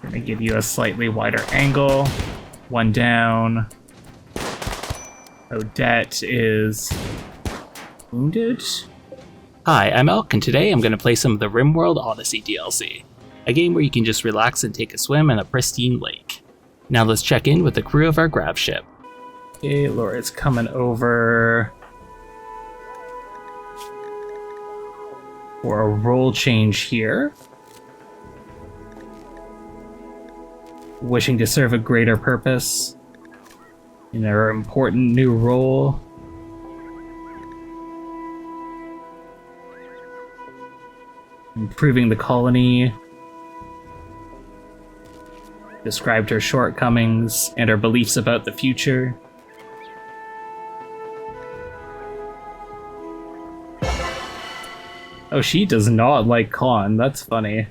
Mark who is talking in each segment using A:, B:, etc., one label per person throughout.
A: Gonna give you a slightly wider angle. One down. Odette is wounded.
B: Hi, I'm Alch, and today I'm going to play some of the Rimworld Odyssey DLC, a game where you can just relax and take a swim in a pristine lake. Now let's check in with the crew of our Grav Ship.
A: Okay, Laura's coming over for a role change here. Wishing to serve a greater purpose in her important new role. Improving the colony. Described her shortcomings and her beliefs about the future. Oh, she does not like Khan. That's funny.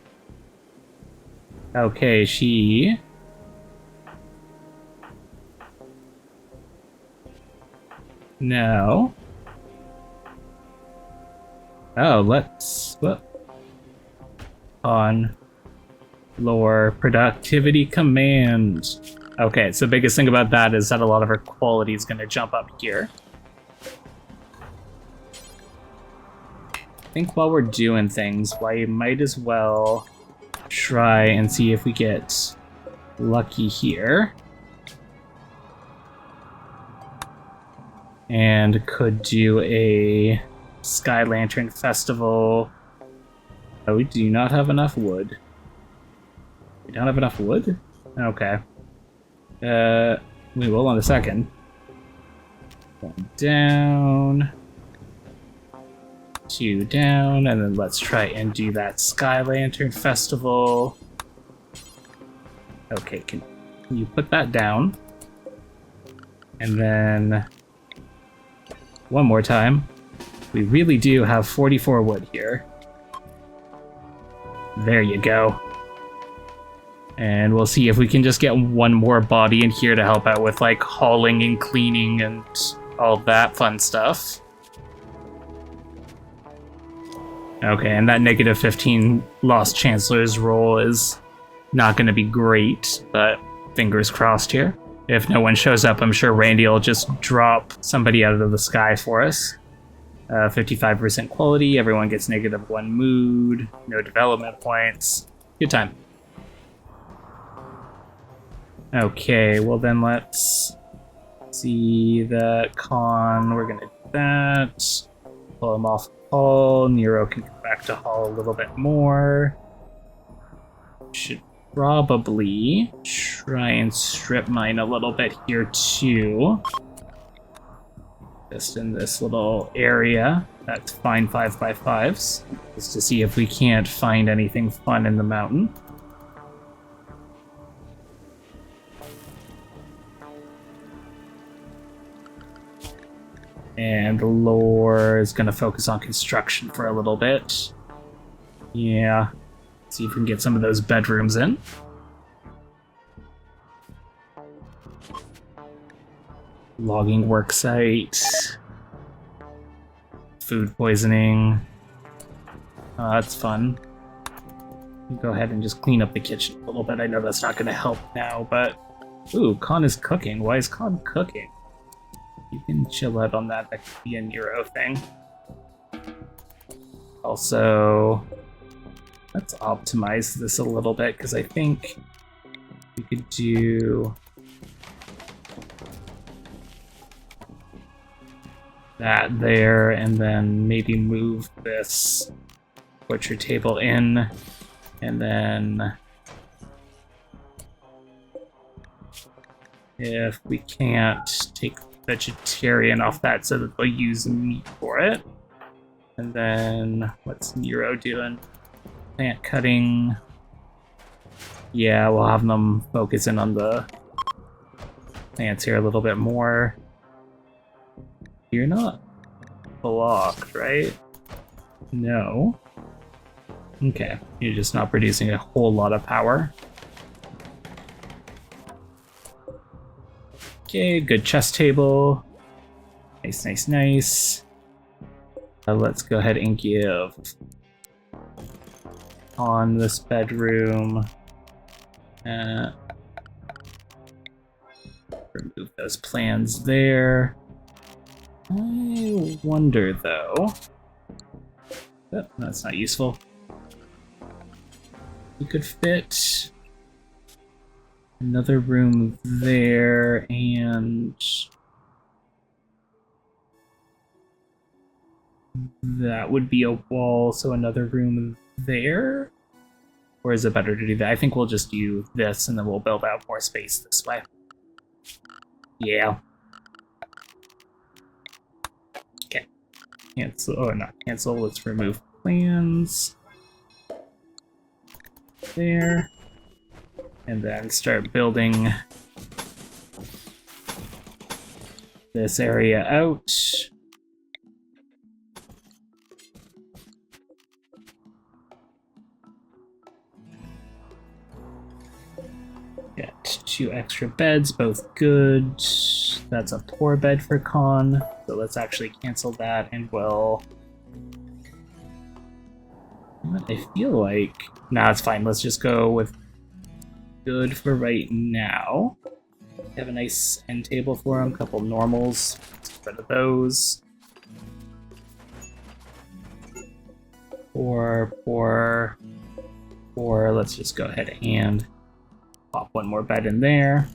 A: Okay, she... No. Oh, let's... What? On lore productivity command. Okay, so the biggest thing about that is that a lot of her quality is going to jump up here. I think while we're doing things, we might as well try and see if we get lucky here. And could do a Sky Lantern Festival. Oh, we do not have enough wood. We don't have enough wood? Okay. We will in a second. One down. Two down, and then let's try and do that Sky Lantern Festival. Okay, can you put that down? And then one more time. We really do have 44 wood here. There you go. And we'll see if we can just get one more body in here to help out with like hauling and cleaning and all that fun stuff. Okay, and that negative 15 Lost Chancellor's roll is not going to be great, but fingers crossed here. If no one shows up, I'm sure Randy will just drop somebody out of the sky for us. 55% quality, everyone gets -1 mood, no development points. Good time. Okay, well then let's see that Khan. We're gonna do that. Pull him off Hall. Nero can come back to Hall a little bit more. Should probably try and strip mine a little bit here too. Just in this little area. That's fine 5x5s. Just to see if we can't find anything fun in the mountain. And lore is going to focus on construction for a little bit. Yeah. See if we can get some of those bedrooms in. Logging worksite. Food poisoning. Oh, that's fun. Go ahead and just clean up the kitchen a little bit. I know that's not going to help now, but... Ooh, Khan is cooking. Why is Khan cooking? You can chill out on that. That could be a Nero thing. Also, let's optimize this a little bit, because I think we could do that there, and then maybe move this butcher table in, and then if we can't take vegetarian off that so that they'll use meat for it. And then what's Nero doing? Plant cutting. Yeah, we'll have them focus in on the plants here a little bit more. You're not blocked, right? No. Okay, you're just not producing a whole lot of power. Okay, good chest table. Nice, nice, nice. Let's go ahead and give on this bedroom Remove those plans there. I wonder, though... Oh, that's not useful. We could fit another room there, and... that would be a wall, so another room there? Or is it better to do that? I think we'll just do this, and then we'll build out more space this way. Yeah. Okay. Cancel, oh, not cancel, let's remove plans. There. And then start building this area out. Get 2 extra beds, both good. That's a poor bed for Con, so let's actually cancel that, and we'll... I feel like... Nah, it's fine, let's just go with good for right now. Have a nice end table for him, couple normals, let's get rid of those. Four, let's just go ahead and pop one more bed in there.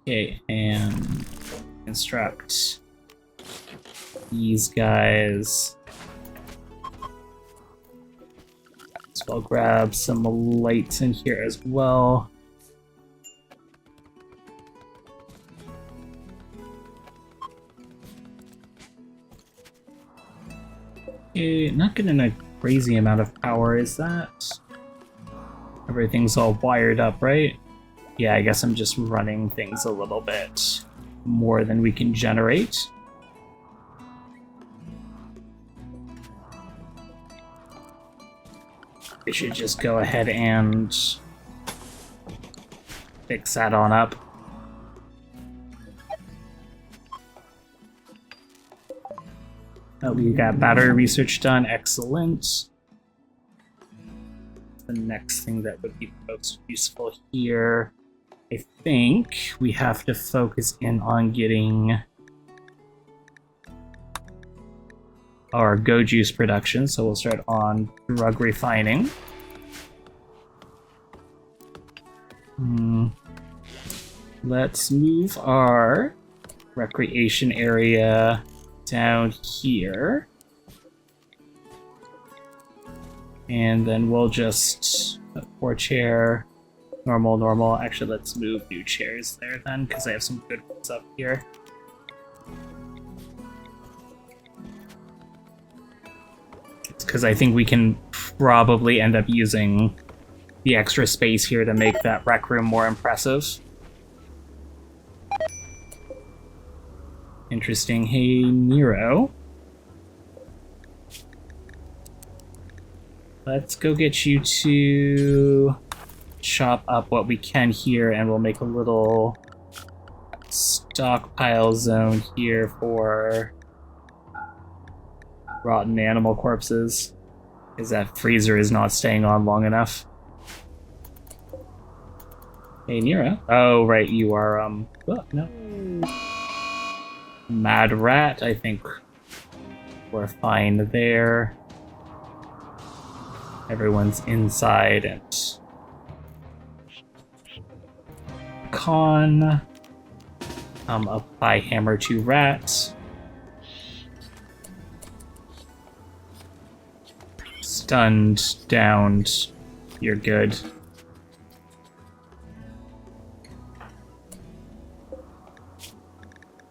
A: Okay, and construct these guys. So I'll grab some lights in here as well. Okay, not getting a crazy amount of power, is that? Everything's all wired up, right? Yeah, I guess I'm just running things a little bit more than we can generate. We should just go ahead and fix that on up. Oh, we got battery research done, excellent. The next thing that would be most useful here, I think we have to focus in on getting our go juice production, so we'll start on drug refining. Let's move our recreation area down here. And then we'll just pour chair, normal. Actually, let's move new chairs there then, because I have some good ones up here. It's because I think we can probably end up using the extra space here to make that rec room more impressive. Interesting. Hey, Nero. Let's go get you to chop up what we can here, and we'll make a little stockpile zone here for rotten animal corpses, because that freezer is not staying on long enough. Hey, Nero. Oh, right, you are, oh, no. Mad Rat, I think we're fine there. Everyone's inside, and Con. Apply hammer to rat. Stunned, downed. You're good.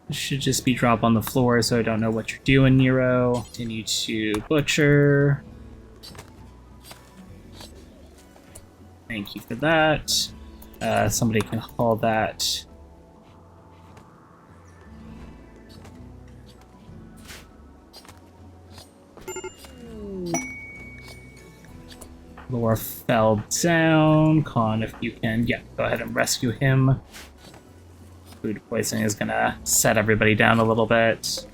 A: This should just be drop on the floor, so I don't know what you're doing, Nero. Continue to butcher. Thank you for that. Somebody can haul that. Lore fell down. Con, if you can, yeah, go ahead and rescue him. Food poisoning is gonna set everybody down a little bit.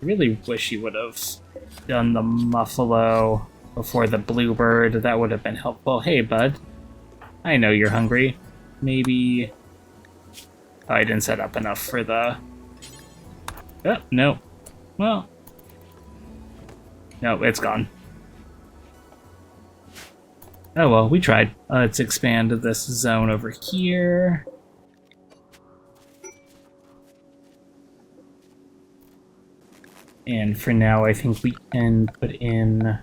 A: I really wish you would have done the muffalo before the bluebird. That would have been helpful. Hey, bud. I know you're hungry. Maybe... Oh, I didn't set up enough for the... Oh, no. Well... No, it's gone. Oh well, we tried. Let's expand this zone over here. And for now, I think we can put in a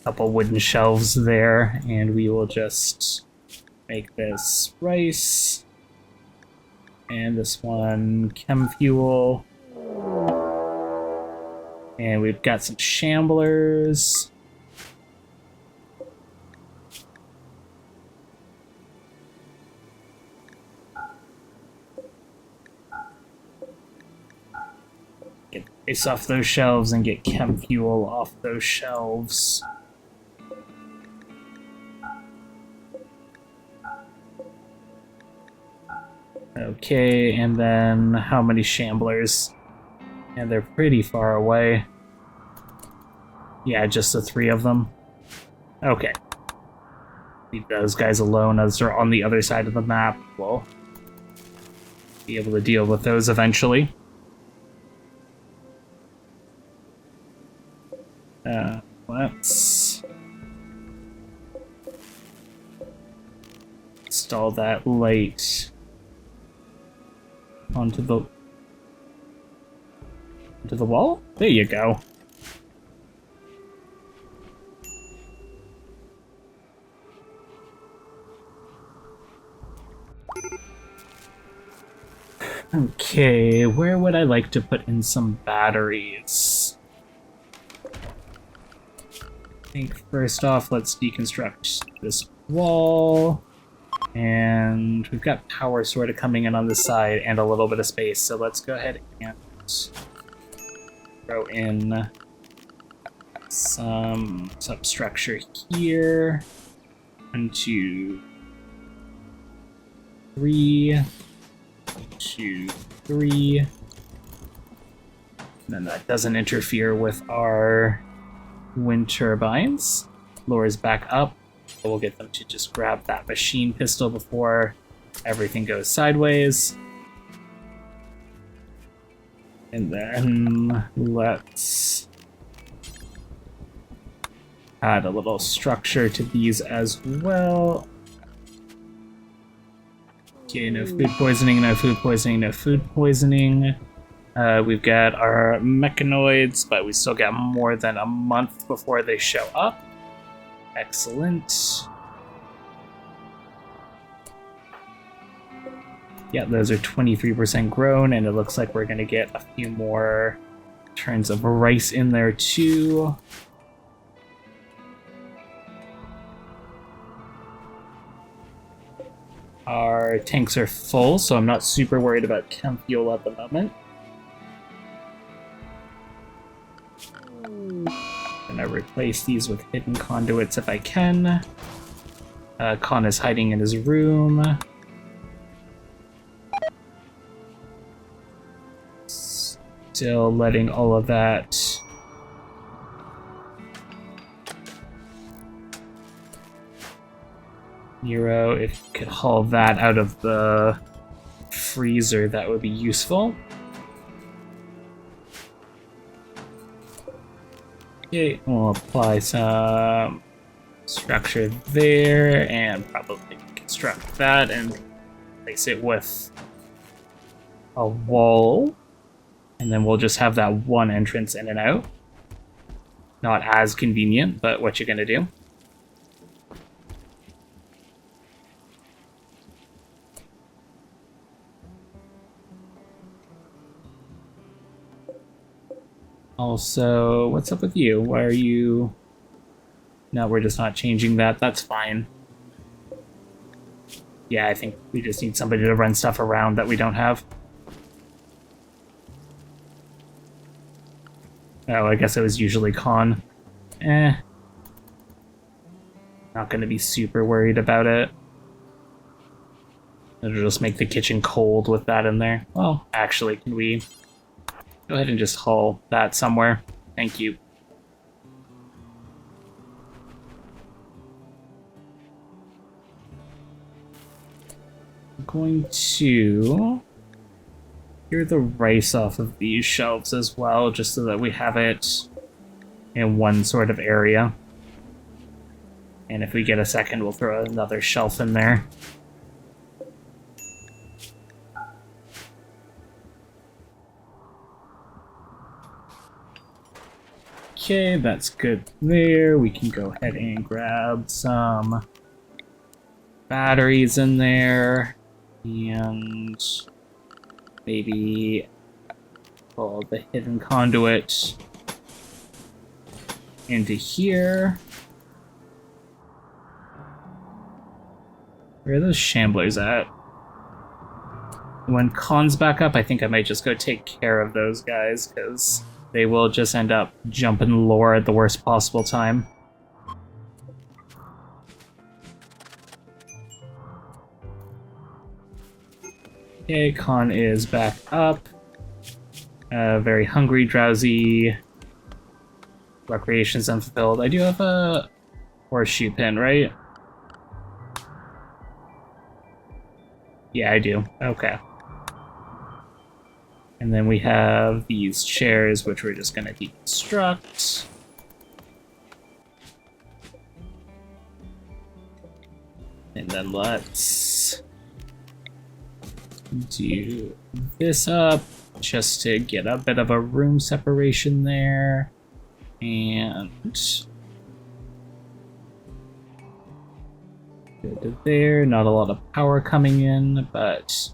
A: couple wooden shelves there, and we will just make this rice, and this one chem fuel, and we've got some shamblers. Get ice off those shelves and get chem fuel off those shelves. Okay, and then how many shamblers? And they're pretty far away. Yeah, just the 3 of them. Okay. Leave those guys alone as they're on the other side of the map. We'll be able to deal with those eventually. Let's install that light onto the wall. There you go. Okay, where would I like to put in some batteries? I think first off, let's deconstruct this wall. And we've got power sort of coming in on this side and a little bit of space, so let's go ahead and throw in some substructure here. 1, 2, 3. 2, 3. And then that doesn't interfere with our wind turbines. Lures back up. We'll get them to just grab that machine pistol before everything goes sideways. And then let's add a little structure to these as well. Okay, no food poisoning, no food poisoning, no food poisoning. We've got our mechanoids, but we still got more than a month before they show up. Excellent. Yeah, those are 23% grown, and it looks like we're going to get a few more turns of rice in there too. Our tanks are full, so I'm not super worried about chem fuel at the moment. Gonna replace these with hidden conduits if I can. Con is hiding in his room. Still letting all of that Nero, if you could haul that out of the freezer, that would be useful. Okay, we'll apply some structure there and probably construct that and place it with a wall. And then we'll just have that one entrance in and out. Not as convenient, but what you're gonna do. Also, what's up with you? Why are you... No, we're just not changing that. That's fine. Yeah, I think we just need somebody to run stuff around that we don't have. Oh, I guess it was usually Con. Not gonna be super worried about it. It'll just make the kitchen cold with that in there. Well, actually, can we go ahead and just haul that somewhere? Thank you. I'm going to clear the rice off of these shelves as well, just so that we have it in one sort of area. And if we get a second, we'll throw another shelf in there. Okay, that's good there. We can go ahead and grab some batteries in there. And maybe pull the hidden conduit into here. Where are those shamblers at? When Khan's back up, I think I might just go take care of those guys, because they will just end up jumping lore at the worst possible time. Okay, Khan is back up. Very hungry, drowsy. Recreation's unfulfilled. I do have a horseshoe pin, right? Yeah, I do. Okay. And then we have these chairs, which we're just going to deconstruct. And then let's do this up, just to get a bit of a room separation there. And good to there. Not a lot of power coming in, but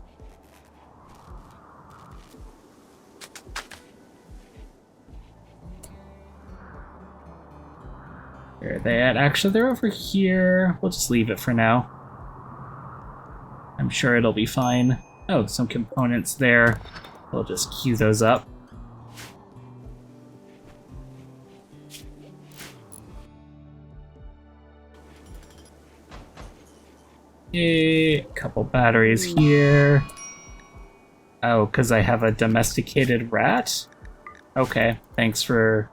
A: where are they at? Actually, they're over here. We'll just leave it for now. I'm sure it'll be fine. Oh, some components there. We'll just queue those up. A couple batteries here. Oh, because I have a domesticated rat? Okay, thanks for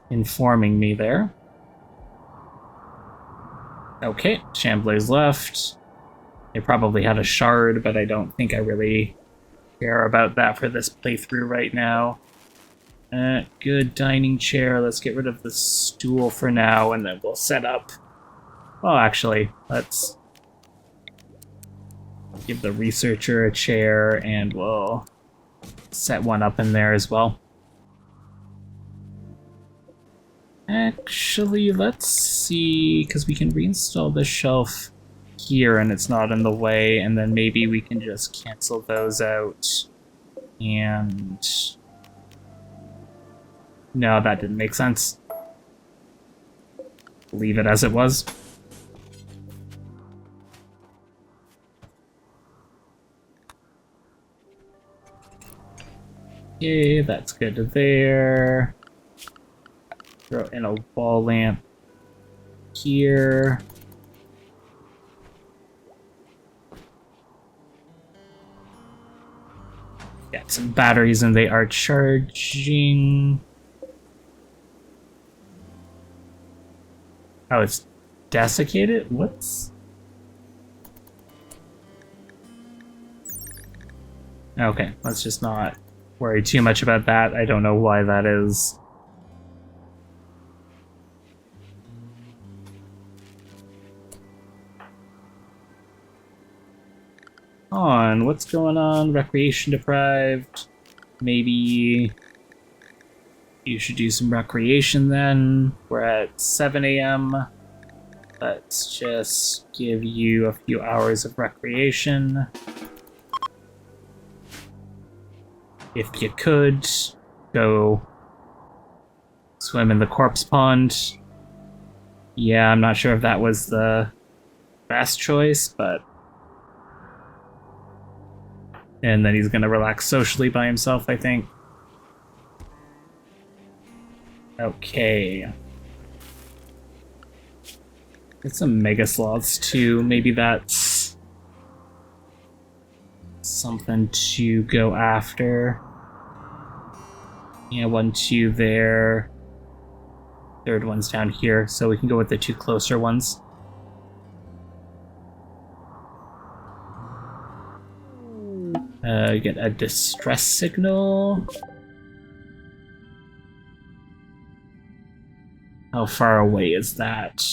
A: informing me there. Okay, Shambler's left. They probably had a shard, but I don't think I really care about that for this playthrough right now. Good dining chair. Let's get rid of the stool for now, and then we'll set up. Well, actually, let's give the researcher a chair, and we'll set one up in there as well. Actually, let's see, because we can reinstall the shelf here and it's not in the way, and then maybe we can just cancel those out. And no, that didn't make sense. Leave it as it was. Okay, that's good there. Throw in a wall lamp here. Got some batteries and they are charging. Oh, it's desiccated? What's... Okay, let's just not worry too much about that. I don't know why that is. On, what's going on? Recreation deprived. Maybe you should do some recreation then. We're at 7 a.m. Let's just give you a few hours of recreation. If you could, go swim in the corpse pond. Yeah, I'm not sure if that was the best choice, but... And then he's gonna relax socially by himself, I think. Okay. Get some mega sloths too. Maybe that's something to go after. Yeah, 1, 2 there. Third one's down here, so we can go with the 2 closer ones. Get a distress signal. How far away is that?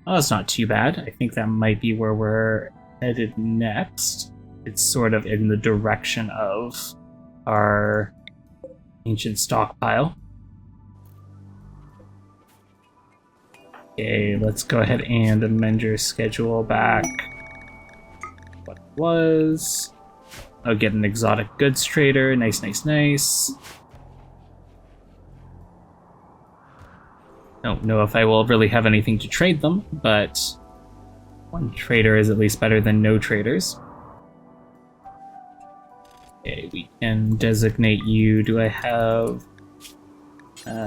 A: Oh, it's not too bad. I think that might be where we're headed next. It's sort of in the direction of our ancient stockpile. Okay, let's go ahead and amend your schedule back. What it was. I'll get an exotic goods trader. Nice, nice, nice. Don't know if I will really have anything to trade them, but 1 trader is at least better than no traders. Okay, we can designate you. Do I have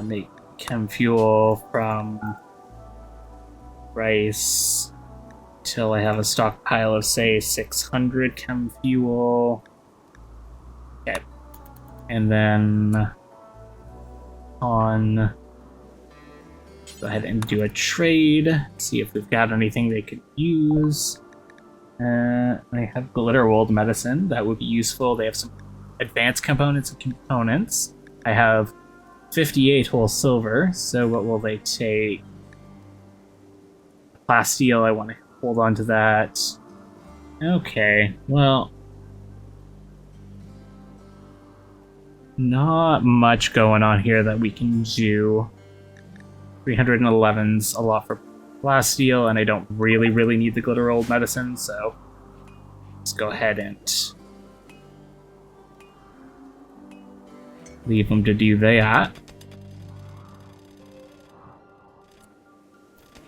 A: make chem fuel from rice till I have a stockpile of, say, 600 chem fuel. Okay. And then on, go ahead and do a trade, see if we've got anything they could use. I have glitter wold medicine, that would be useful. They have some advanced components and components. I have 58 whole silver, so what will they take? Plasteel, I want to hold on to that. Okay, well, not much going on here that we can do. 311's a lot for plasteel, and I don't really need the glitter old medicine, so let's go ahead and leave them to do that.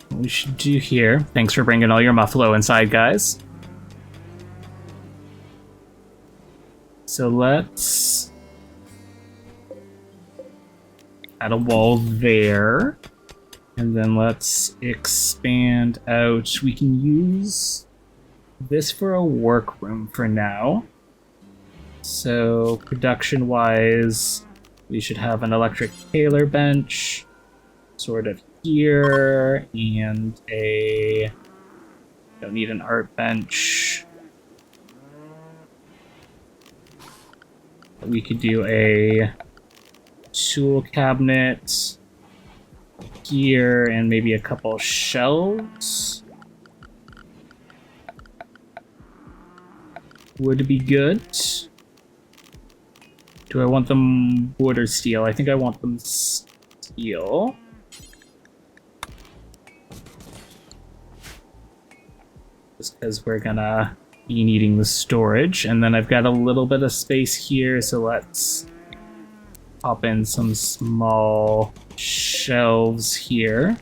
A: What we should do here, thanks for bringing all your muffalo inside, guys. So let's add a wall there. And then let's expand out. We can use this for a workroom for now. So production-wise, we should have an electric tailor bench sort of here, and a... don't need an art bench. We could do a tool cabinet here, and maybe a couple shelves would be good. Do I want them wood or steel? I think I want them steel. Just because we're gonna be needing the storage. And then I've got a little bit of space here, so let's pop in some small shelves here.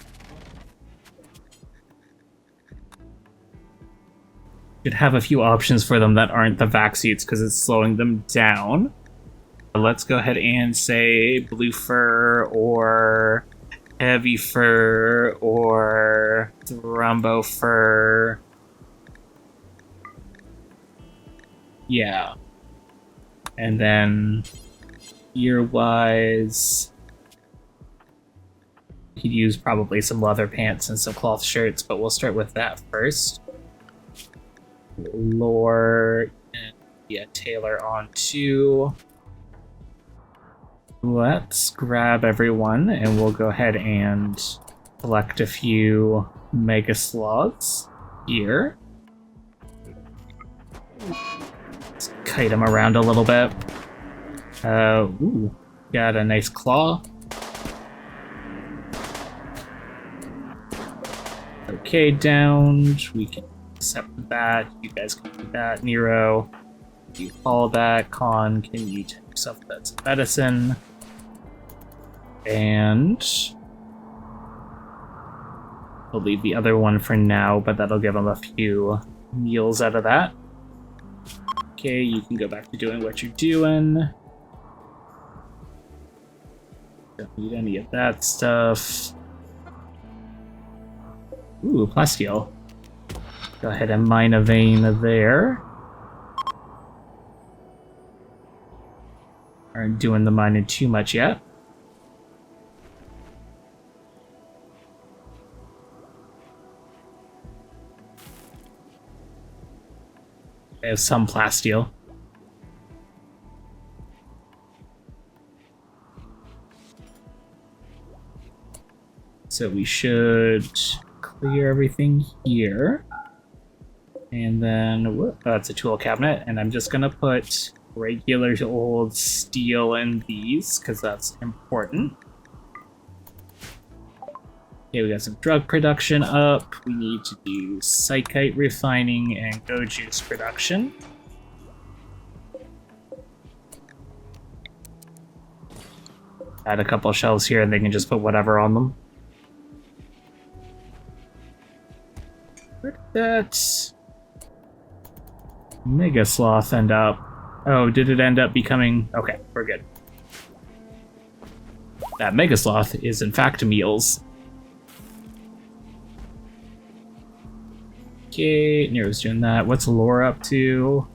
A: Could have a few options for them that aren't the vac suits because it's slowing them down. Let's go ahead and say blue fur or heavy fur or thrombo fur. Yeah. And then ear-wise, we could use probably some leather pants and some cloth shirts, but we'll start with that first. Lore, and yeah, tailor on 2. Let's grab everyone, and we'll go ahead and collect a few mega sloths here. Let's kite them around a little bit. Ooh, got a nice claw. Okay, downed. We can accept that. You guys can do that. Nero, you follow that. Con, can you take yourself that's medicine? And we'll leave the other one for now, but that'll give them a few meals out of that. Okay, you can go back to doing what you're doing. Don't need any of that stuff. Ooh, plasteel. Go ahead and mine a vein there. aren't doing the mining too much yet. I have some plasteel. So we should clear everything here. And then, whoop, that's a tool cabinet. And I'm just gonna put regular old steel in these, because that's important. Okay, we got some drug production up. We need to do psychite refining and go juice production. Add a couple shelves here and they can just put whatever on them. Where did that Mega Sloth end up? Oh, did it end up becoming... Okay, we're good. That Mega Sloth is in fact meals. Okay, Nero's doing that. What's Laura up to?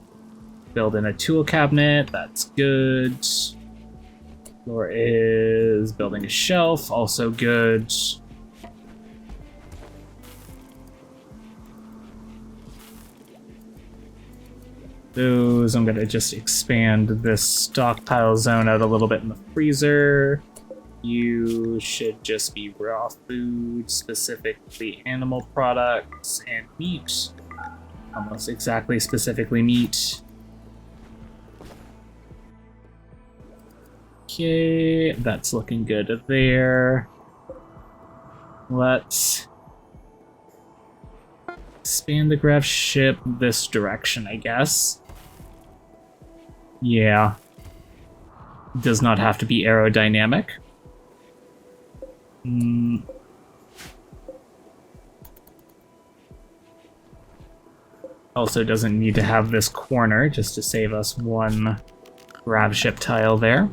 A: Building a tool cabinet, that's good. Laura is building a shelf, also good. Those, I'm gonna just expand this stockpile zone out a little bit in the freezer. You should just be raw food, specifically animal products and meat. Almost exactly specifically meat. Okay, that's looking good there. Let's expand the Grav Ship this direction, I guess. Yeah. Does not have to be aerodynamic. Also doesn't need to have this corner, just to save us one Grav Ship tile there.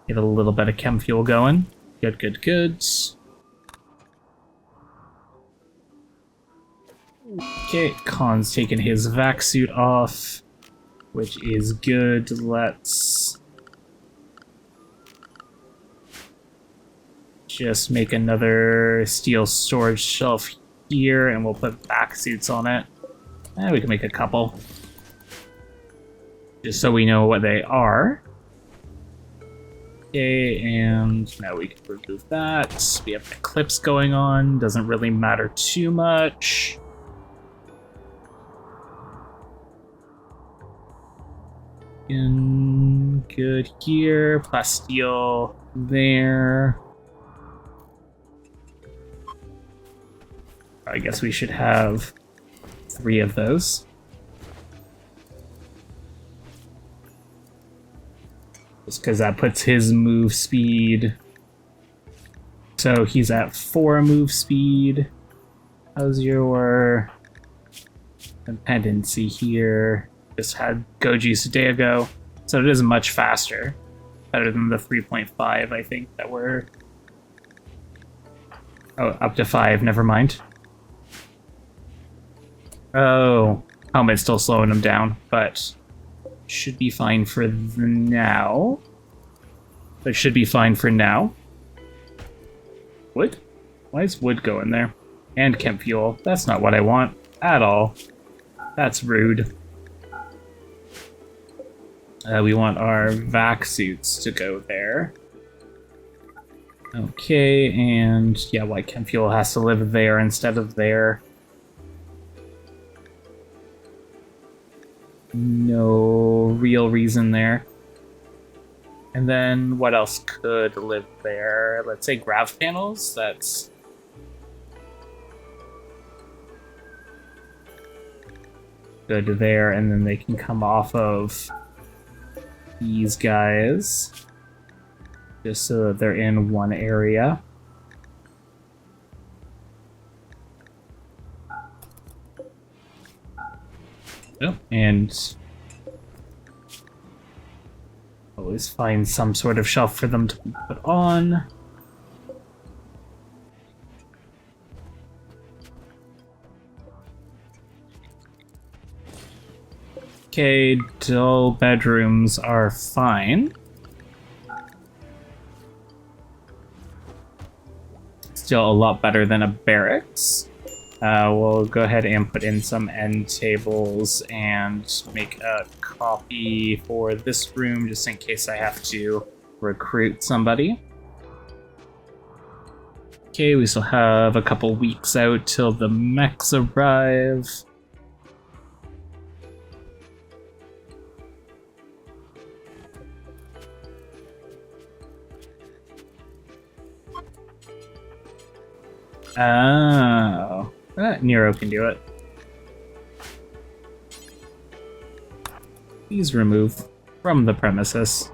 A: Get a little bit of chem fuel going. Good, good, good. Okay, Khan's taking his vac suit off, which is good. Let's just make another steel storage shelf here, and we'll put vac suits on it. And we can make a couple, just so we know what they are. Okay, and now we can remove that. We have eclipse going on, doesn't really matter too much. Good here, plasteel there. I guess we should have 3 of those. Just because that puts his move speed. So he's at 4 move speed. How's your dependency here? Just had Goji's a day ago, so it is much faster. Better than the 3.5, I think, that were... Oh, up to 5, never mind. Oh, helmet's still slowing him down, but should be fine for now. That should be fine for now. Wood? Why is wood going there? And chem fuel. That's not what I want at all. That's rude. We want our vac suits to go there. Okay, and yeah, white chem fuel has to live there instead of there. No real reason there. And then what else could live there? Let's say grav panels. That's good there, and then they can come off of these guys, just so that they're in one area. Oh, and always find some sort of shelf for them to put on. Okay, dull bedrooms are fine. Still a lot better than a barracks. We'll go ahead and put in some end tables and make a copy for this room just in case I have to recruit somebody. Okay, we still have a couple weeks out till the mechs arrive. Oh, Nero can do it. Please remove from the premises.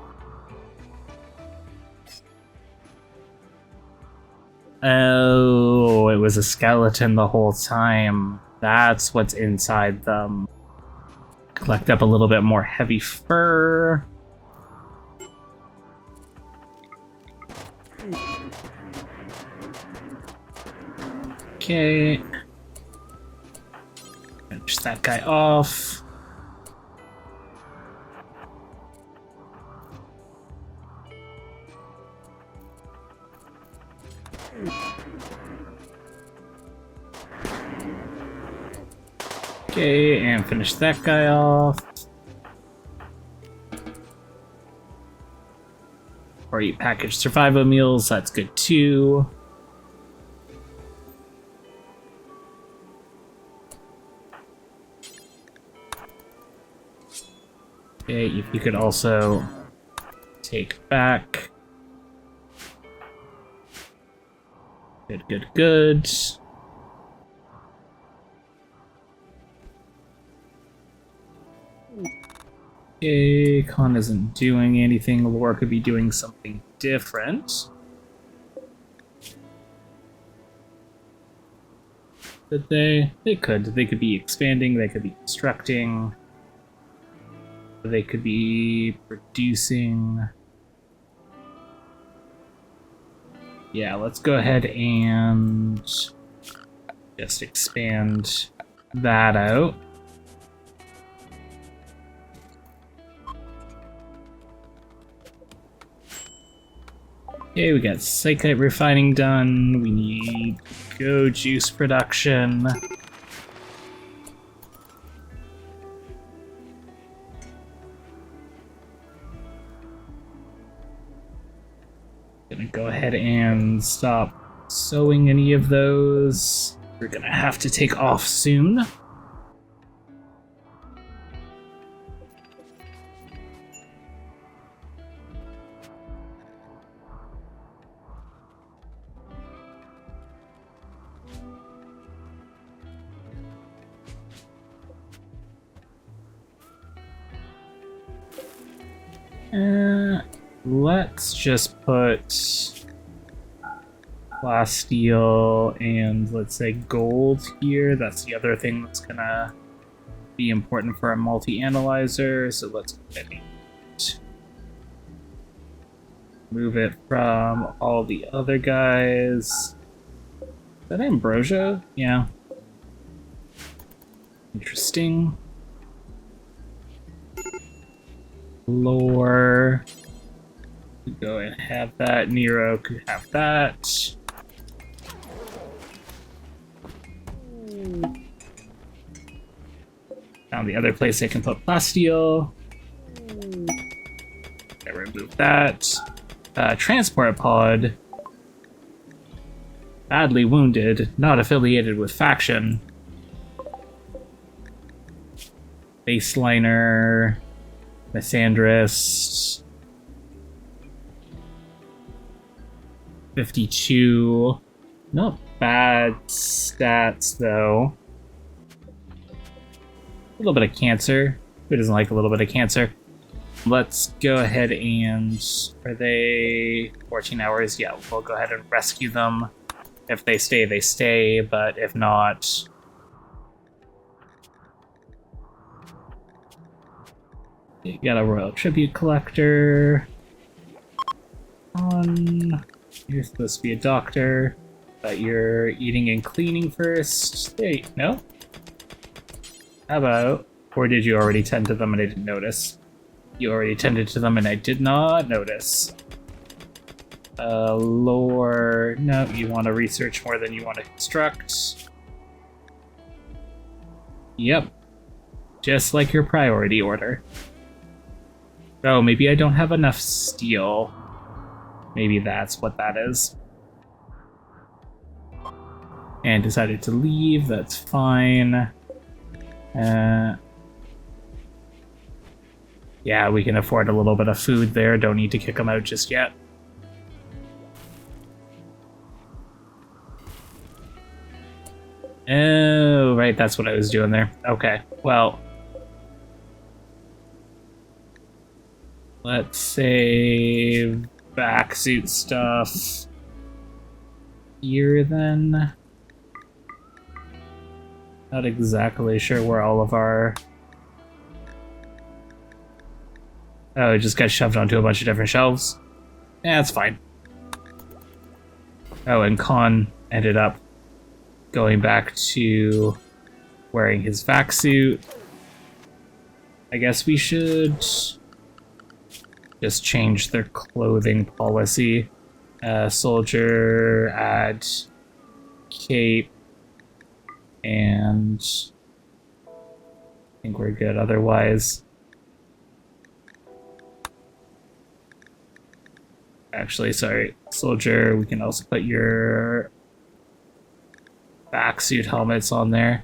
A: Oh, it was a skeleton the whole time. That's what's inside them. Collect up a little bit more heavy fur. Okay. Finish that guy off. Okay, and finish that guy off. Or eat packaged survival meals, that's good too. Okay, if you could also take back. Good, good, good. Okay, Con isn't doing anything. Lore could be doing something different. Could they? They could. They could be expanding, they could be constructing. They could be producing. Yeah, let's go ahead and just expand that out. Okay, we got psychite refining done. We need go juice production. Gonna go ahead and stop sewing any of those. We're gonna have to take off soon. Let's just put plasteel and let's say gold here. That's the other thing that's gonna be important for a multi-analyzer. So let's go ahead and move it from all the other guys. Is that Ambrosia? Yeah. Interesting. Lore. Go and have that. Nero could have that. Found the other place I can put plasteel. I remove that. Transport pod. Badly wounded, not affiliated with faction. Baseliner. Misandrist. 52. Not bad stats, though. A little bit of cancer. Who doesn't like a little bit of cancer? Let's go ahead and... Are they 14 hours? Yeah, we'll go ahead and rescue them. If they stay, they stay, but if not... You got a royal tribute collector. You're supposed to be a doctor, but you're eating and cleaning first. Wait, no? How about Or did you already tend to them and I didn't notice? You already tended to them and I did not notice. Lore... No, you want to research more than you want to construct. Yep. Just like your priority order. Oh, maybe I don't have enough steel. Maybe that's what that is. And decided to leave, that's fine. Yeah, we can afford a little bit of food there, don't need to kick them out just yet. Oh, right, that's what I was doing there. Okay, well... Let's save backsuit stuff here then. Not exactly sure where all of our... Oh, it just got shoved onto a bunch of different shelves. Yeah, that's fine. Oh, and Khan ended up going back to wearing his vac suit. I guess we should just change their clothing policy. Soldier, add cape, and I think we're good otherwise. Actually, sorry, soldier, we can also put your back suit helmets on there,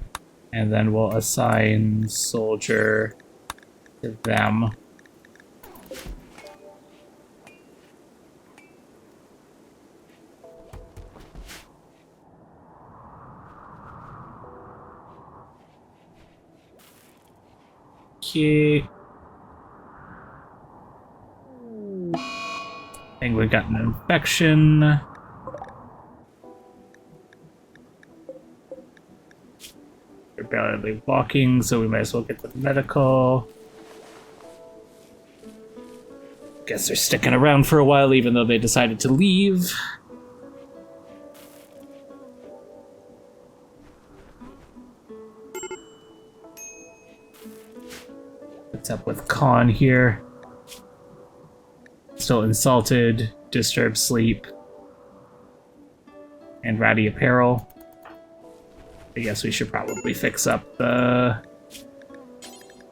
A: and then we'll assign soldier to them. Okay. I think we got an infection. They're barely walking, so we might as well get the medical. Guess they're sticking around for a while, even though they decided to leave. What's up with Khan here? Still insulted, disturbed sleep, and ratty apparel. I guess we should probably fix up the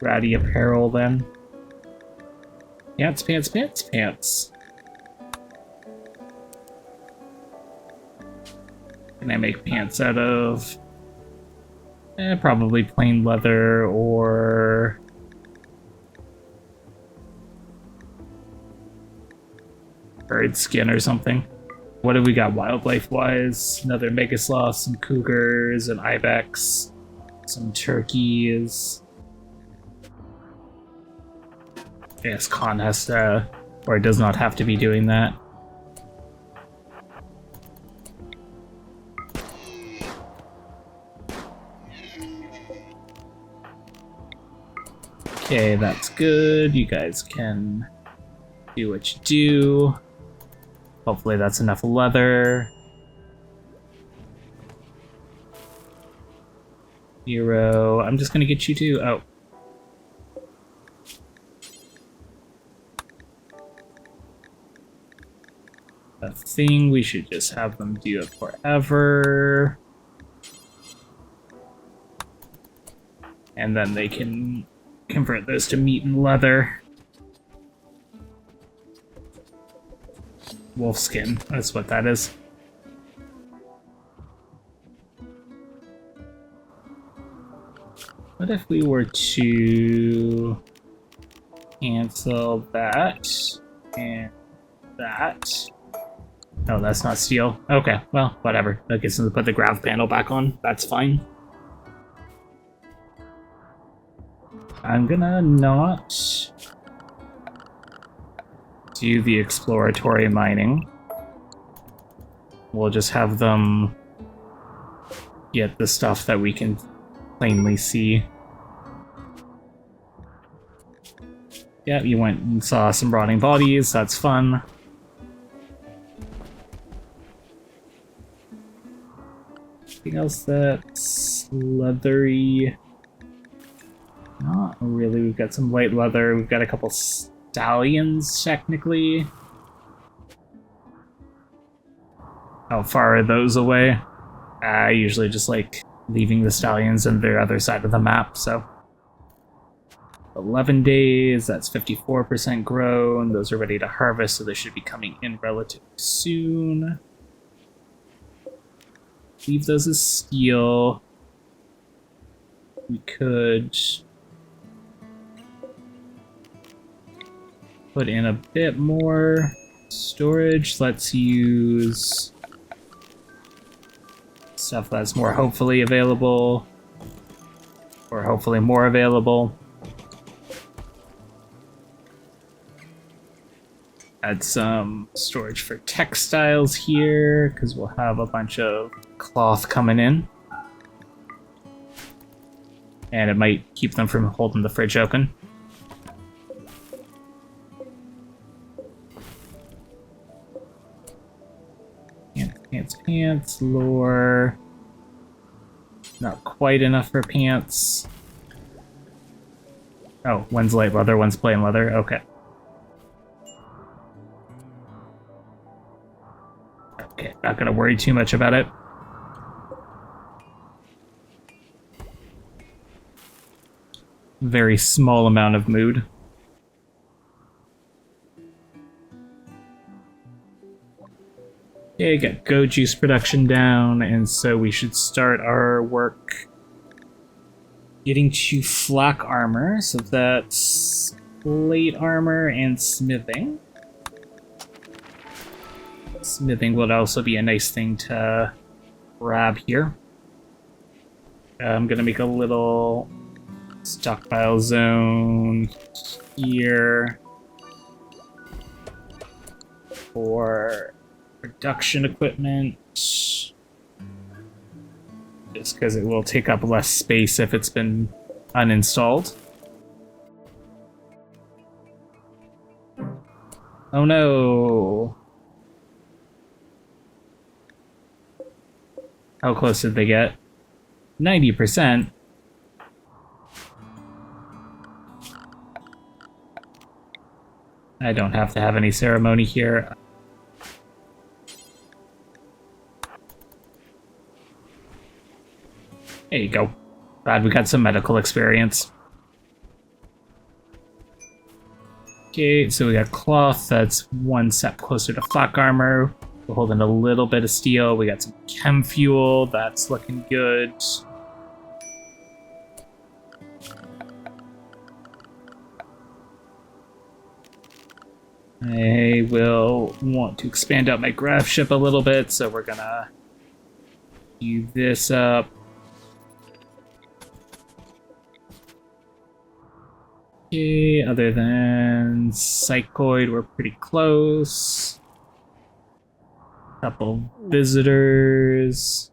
A: ratty apparel then. Pants, pants, pants, pants. Can I make pants out of? Probably plain leather or... bird skin or something. What have we got wildlife-wise? Another megasloth, some cougars, an ibex, some turkeys. Yes, Khan has to, or does not have to be doing that. Okay, that's good. You guys can do what you do. Hopefully that's enough leather. Hero, I'm just gonna get you to, oh. A thing, we should just have them do it forever. And then they can convert those to meat and leather. Wolf skin, that's what that is. What if we were to cancel that and that? Oh, that's not steel. Okay, well, whatever. I guess we'll put the grav panel back on. That's fine. I'm gonna not do the exploratory mining. We'll just have them get the stuff that we can plainly see. Yeah, you went and saw some rotting bodies, that's fun. Anything else that's leathery? Not really. We've got some light leather. We've got a couple stallions, technically. How far are those away? I usually just like leaving the stallions on their other side of the map, so. 11 days, that's 54% grown. Those are ready to harvest, so they should be coming in relatively soon. Leave those as steel. We could put in a bit more storage. Let's use stuff that's more hopefully available, or hopefully more available. Add some storage for textiles here, because we'll have a bunch of cloth coming in. And it might keep them from holding the fridge open. Pants, lore. Not quite enough for pants. Oh, one's light leather, one's plain leather, okay. Okay, not gonna worry too much about it. Very small amount of mood. Okay, got go juice production down, and so we should start our work getting to flak armor, so that's plate armor and smithing. Smithing would also be a nice thing to grab here. I'm gonna make a little stockpile zone here for production equipment, just because it will take up less space if it's been uninstalled. Oh no! How close did they get? 90%. I don't have to have any ceremony here. There you go. Glad we got some medical experience. Okay, so we got cloth. That's one step closer to flak armor. We're holding a little bit of steel. We got some chem fuel. That's looking good. I will want to expand out my Grav Ship a little bit, so we're gonna do this up. Okay, other than Psychoid, we're pretty close. Couple visitors.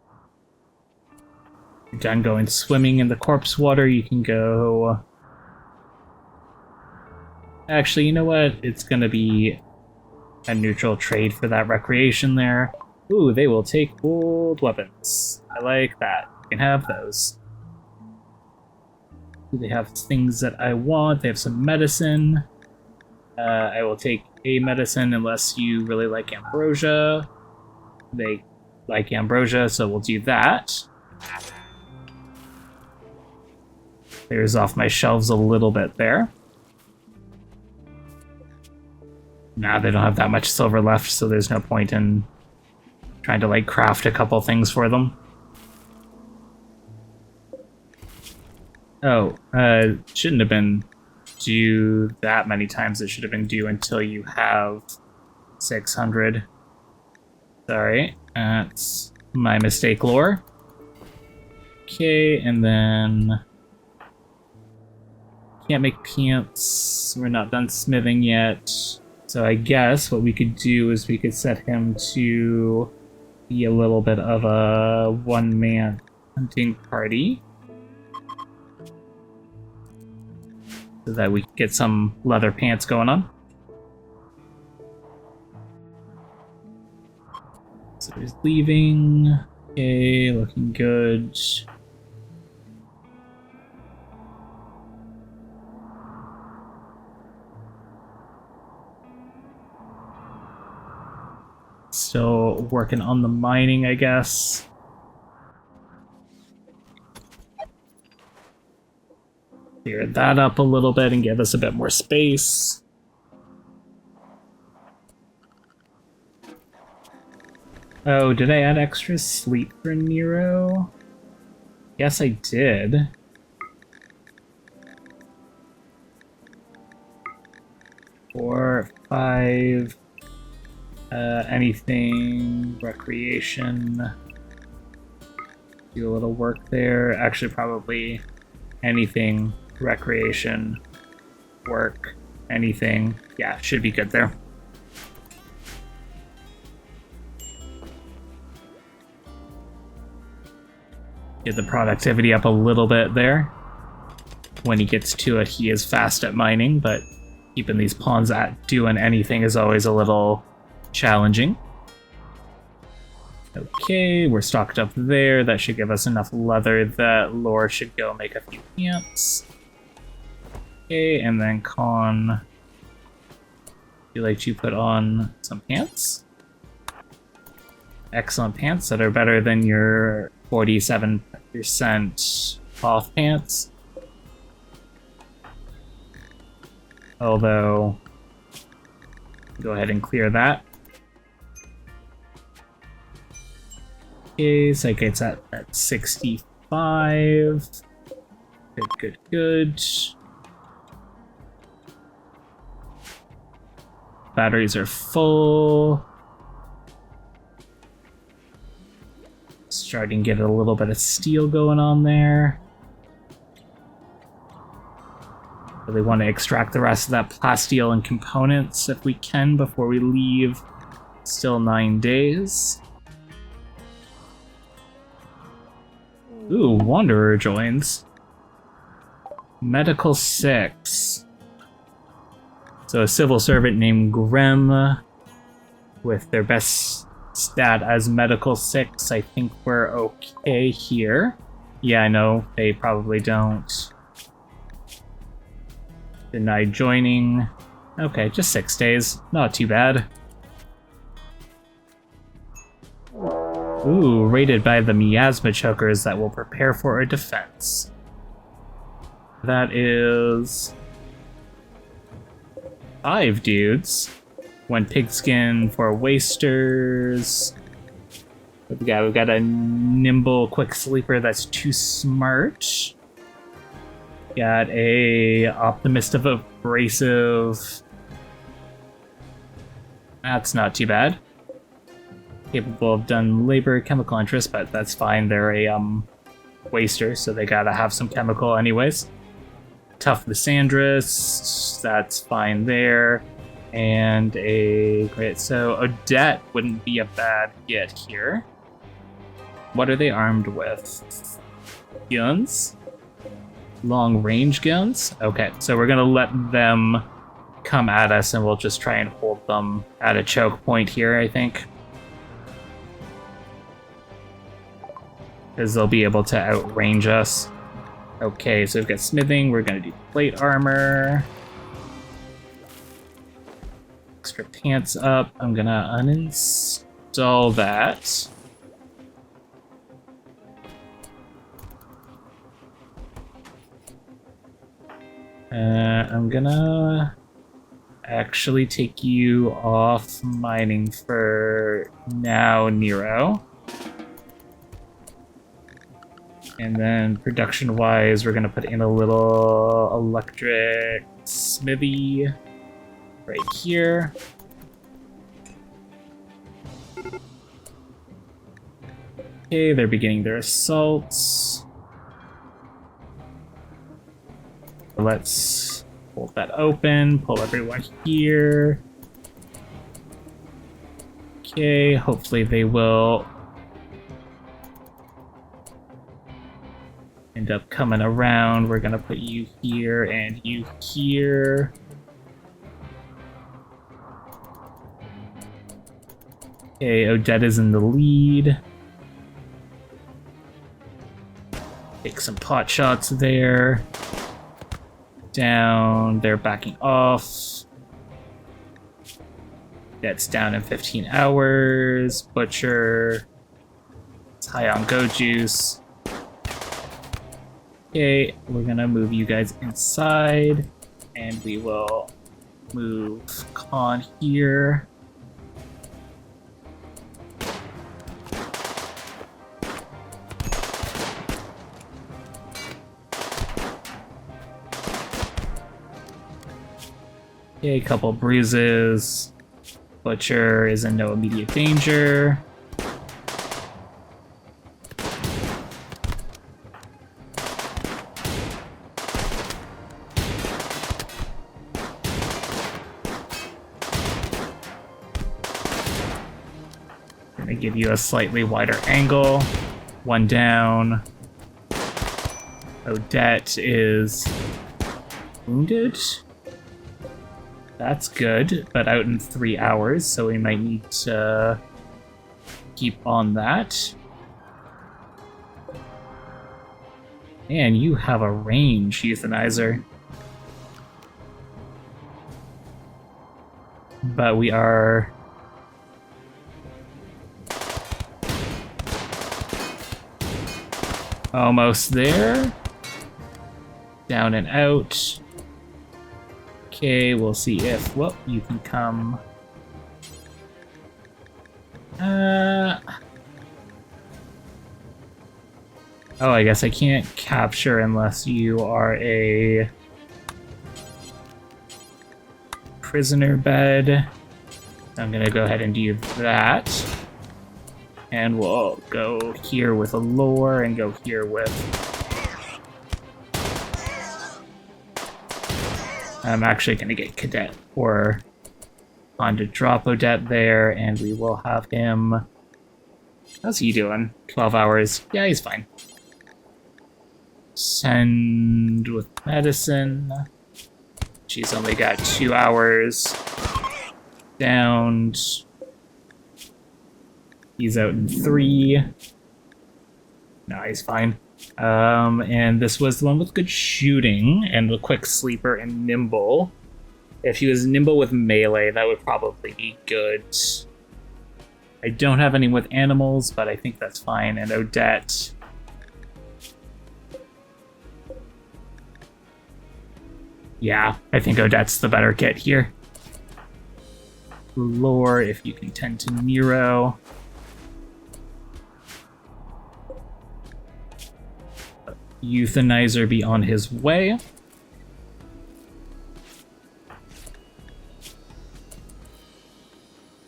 A: You're done going swimming in the corpse water, you can go... Actually, you know what? It's gonna be a neutral trade for that recreation there. Ooh, they will take old weapons. I like that. You can have those. They have things that I want. They have some medicine. I will take a medicine unless you really like ambrosia. They like ambrosia, so we'll do that. Clears off my shelves a little bit there. Nah, they don't have that much silver left, so there's no point in trying to like craft a couple things for them. Oh, shouldn't have been due that many times. It should have been due until you have 600. Sorry, that's my mistake, lore. Okay, and then... Can't make pants. We're not done smithing yet. So I guess what we could do is we could set him to be a little bit of a one-man hunting party. So that we can get some leather pants going on. So he's leaving. Okay, looking good. Still working on the mining, I guess. Clear that up a little bit and give us a bit more space. Oh, did I add extra sleep for Nero? Yes, I did. Four, five, anything, recreation, do a little work there. Actually, probably anything, recreation, work, anything. Yeah, should be good there. Get the productivity up a little bit there. When he gets to it, he is fast at mining, but keeping these pawns at doing anything is always a little challenging. Okay, we're stocked up there. That should give us enough leather that Lore should go make a few pants. Okay, and then Con, you like to put on some pants. Excellent pants that are better than your 47% off pants. Although, go ahead and clear that. Okay, Psychics at 65. Good, good, good. Batteries are full. Starting to get a little bit of steel going on there. Really want to extract the rest of that plasteel and components if we can before we leave. Still 9 days. Ooh, Wanderer joins. Medical 6. So a civil servant named Grem with their best stat as Medical 6. I think we're okay here. Yeah, I know, they probably don't. Denied joining. Okay, just 6 days. Not too bad. Ooh, raided by the miasma chokers that will prepare for a defense. That is 5 dudes. 1 pigskin for wasters. We've got a nimble quick sleeper that's too smart. Got a optimist of abrasive. That's not too bad. Capable of done labor, chemical interest, but that's fine. They're a waster, so they gotta have some chemical anyways. Tough Lysandrus, that's fine there. And a great, so Odette wouldn't be a bad get here. What are they armed with? Guns? Long range guns? Okay, so we're gonna let them come at us and we'll just try and hold them at a choke point here, I think. Because they'll be able to outrange us. Okay, so we've got smithing, we're gonna do plate armor. Extra pants up, I'm gonna uninstall that. I'm gonna actually take you off mining for now, Nero. And then production-wise, we're gonna put in a little electric smithy right here. Okay, they're beginning their assaults. Let's hold that open, pull everyone here. Okay, hopefully they will end up coming around. We're gonna put you here and you here. Okay, Odette is in the lead. Take some pot shots there. Down, they're backing off. That's down in 15 hours. Butcher. It's high on go juice. Okay, we're gonna move you guys inside, and we will move Con here. Okay, a couple bruises. Butcher is in no immediate danger. Gonna give you a slightly wider angle. One down. Odette is wounded. That's good, but out in 3 hours, so we might need to keep on that. Man, you have a range, Euthanizer. But we are... almost there. Down and out. Okay, we'll see if... well, you can come... oh, I guess I can't capture unless you are a... prisoner bed. I'm gonna go ahead and do that. And we'll go here with a lore and go here with... I'm actually going to get Cadet or on to drop Odette there, and we will have him... how's he doing? 12 hours. Yeah, he's fine. Send with medicine. She's only got 2 hours. Downed. He's out in 3. No, he's fine. And this was the one with good shooting and the quick sleeper and nimble. If he was nimble with melee, that would probably be good. I don't have any with animals, but I think that's fine. And Odette. Yeah, I think Odette's the better kit here. Lore, if you can tend to Nero. Euthanizer be on his way.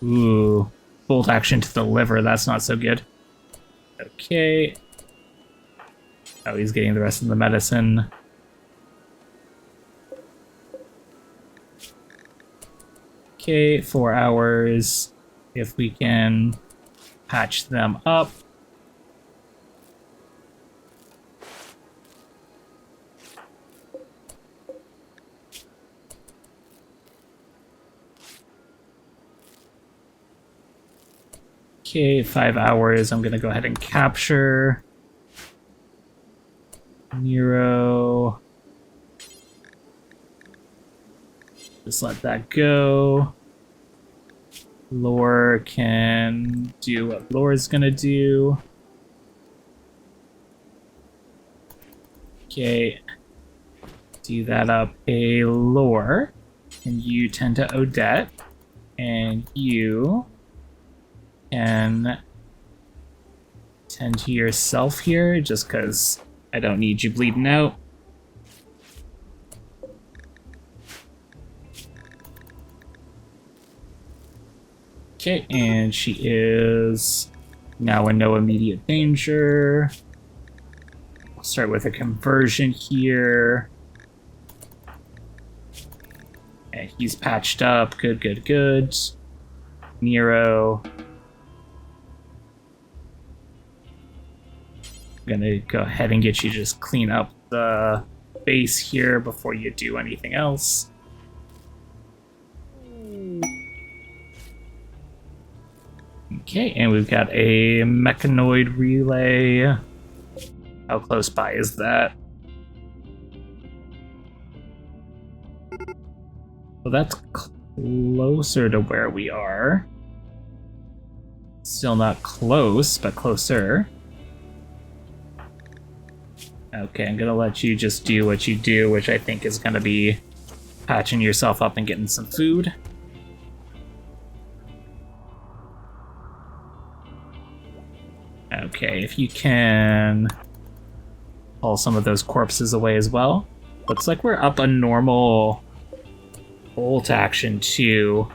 A: Ooh, bolt action to the liver, that's not so good. Okay. Oh, he's getting the rest of the medicine. Okay, 4 hours. If we can patch them up. Okay, 5 hours. I'm gonna go ahead and capture Nero. Just let that go. Lore can do what Lore's gonna do. Okay, do that up a Lore, and you tend to Odette, and you can tend to yourself here, just because I don't need you bleeding out. Okay, and she is now in no immediate danger. We'll start with a conversion here. And he's patched up. Good, good, good. Nero. I'm gonna go ahead and get you to just clean up the base here before you do anything else. Okay, and we've got a mechanoid relay. How close by is that? Well, that's closer to where we are. Still not close, but closer. Okay, I'm gonna let you just do what you do, which I think is gonna be patching yourself up and getting some food. Okay, if you can pull some of those corpses away as well. Looks like we're up a normal bolt action too.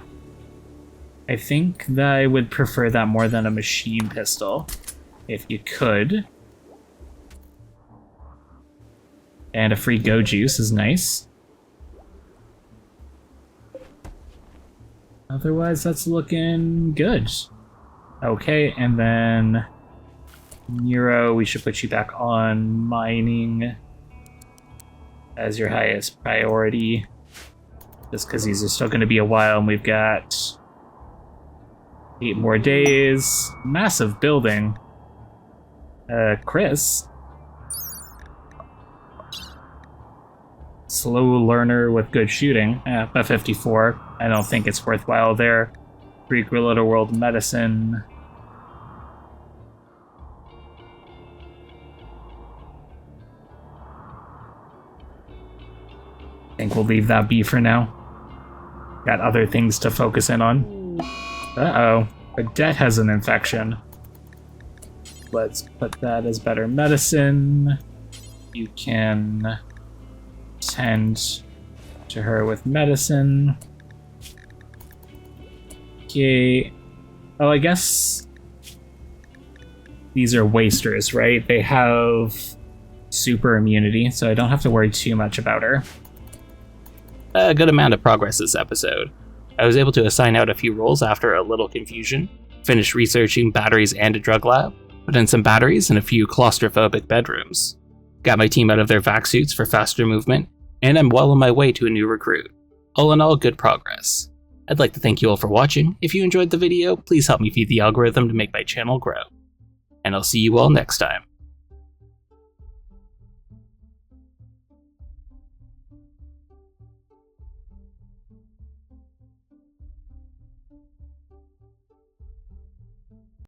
A: I think that I would prefer that more than a machine pistol, if you could. And a free go juice is nice. Otherwise, that's looking good. Okay, and then Nero, we should put you back on mining as your highest priority. Just because these are still going to be a while, and we've got 8 more days. Massive building. Chris. Slow learner with good shooting. But 54. I don't think it's worthwhile there. Greek Little World Medicine. I think we'll leave that be for now. Got other things to focus in on. Uh-oh. Cadet has an infection. Let's put that as better medicine. You can tend to her with medicine. Okay. Oh, I guess these are wasters, right? They have super immunity, so I don't have to worry too much about her.
B: A good amount of progress this episode. I was able to assign out a few roles after a little confusion, finished researching batteries and a drug lab, put in some batteries and a few claustrophobic bedrooms. Got my team out of their vac suits for faster movement, and I'm well on my way to a new recruit. All in all, good progress. I'd like to thank you all for watching. If you enjoyed the video, please help me feed the algorithm to make my channel grow. And I'll see you all next time.